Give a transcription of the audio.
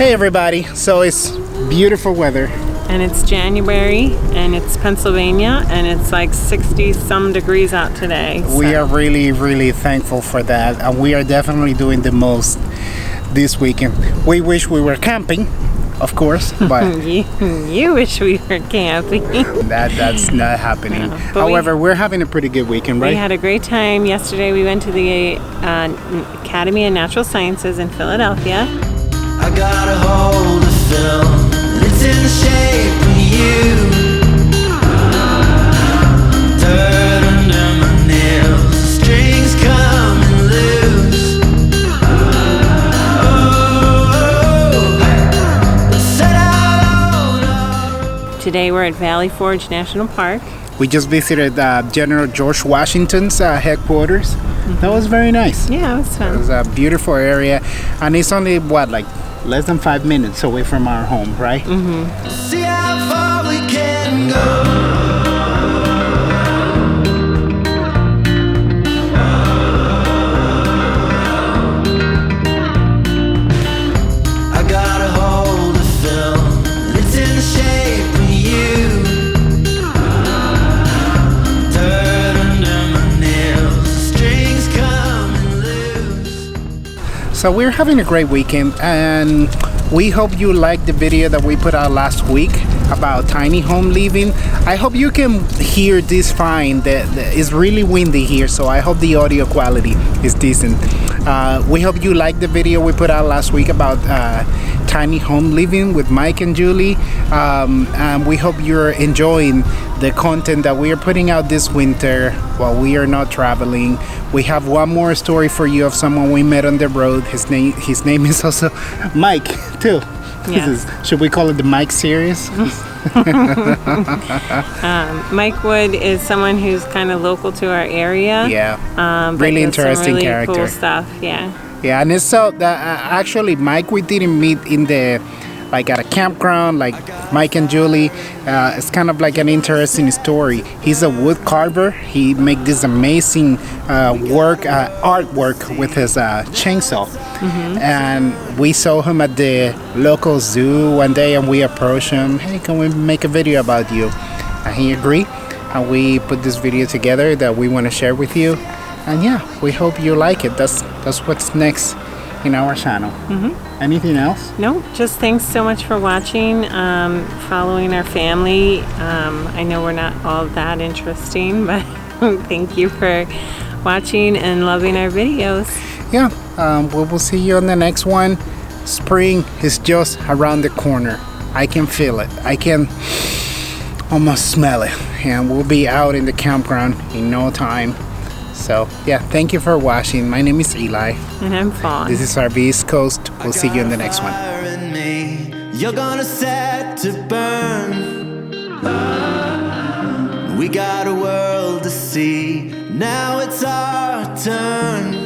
Hey everybody, so it's beautiful weather. And it's January, and it's Pennsylvania, and it's like 60 some degrees out today. So. We are really thankful for that, and we are definitely doing the most this weekend. We wish we were camping, of course, but you wish we were camping. that's not happening. However, we're having a pretty good weekend, right? We had a great time. Yesterday we went to the Academy of Natural Sciences in Philadelphia. I got a hold of film, it's in the shape of you. Dirt under my nails, strings coming loose. Set out on Today we're at Valley Forge National Park. We just visited General George Washington's headquarters. That was very nice. Yeah, it was fun. It was a beautiful area, and it's only like less than 5 minutes away from our home, right? Mm-hmm. see how far we can go. I got a hold of film, it's in the shape of you. Dirt under my nails, strings coming loose. So we're having a great weekend, and we hope you liked the video that we put out last week about tiny home living. I hope you can hear this fine. It's really windy here, so I hope the audio quality is decent. We hope you liked the video we put out last week about tiny home living with Mike and Julie, and we hope you're enjoying the content that we are putting out this winter while we are not traveling. We have one more story for you of someone we met on the road. His name is also Mike too. Yes. Should we call it the Mike series? Mike Wood is someone who's kind of local to our area. Yeah. But Really does some interesting really character. Cool stuff. Yeah. Yeah, and it's so actually Mike we didn't meet in the at a campground like Mike and Julie. It's kind of like an interesting story. He's a wood carver. He make this amazing artwork with his chainsaw. Mm-hmm. And we saw him at the local zoo one day, and we approached him. Hey, can we make a video about you? And he agreed, and we put this video together that we want to share with you. And yeah, we hope you like it. That's what's next in our channel. Mm-hmm. Anything else? No, just thanks so much for watching, following our family. I know we're not all that interesting, but thank you for watching and loving our videos. Yeah, we will see you on the next one. Spring is just around the corner. I can feel it. I can almost smell it. And we'll be out in the campground in no time. So, yeah, thank you for watching. My name is Eli. And I'm Fawn. This is RV East Coast. We'll see you in the next one. You're gonna set to burn. We got a world to see. Now it's our turn.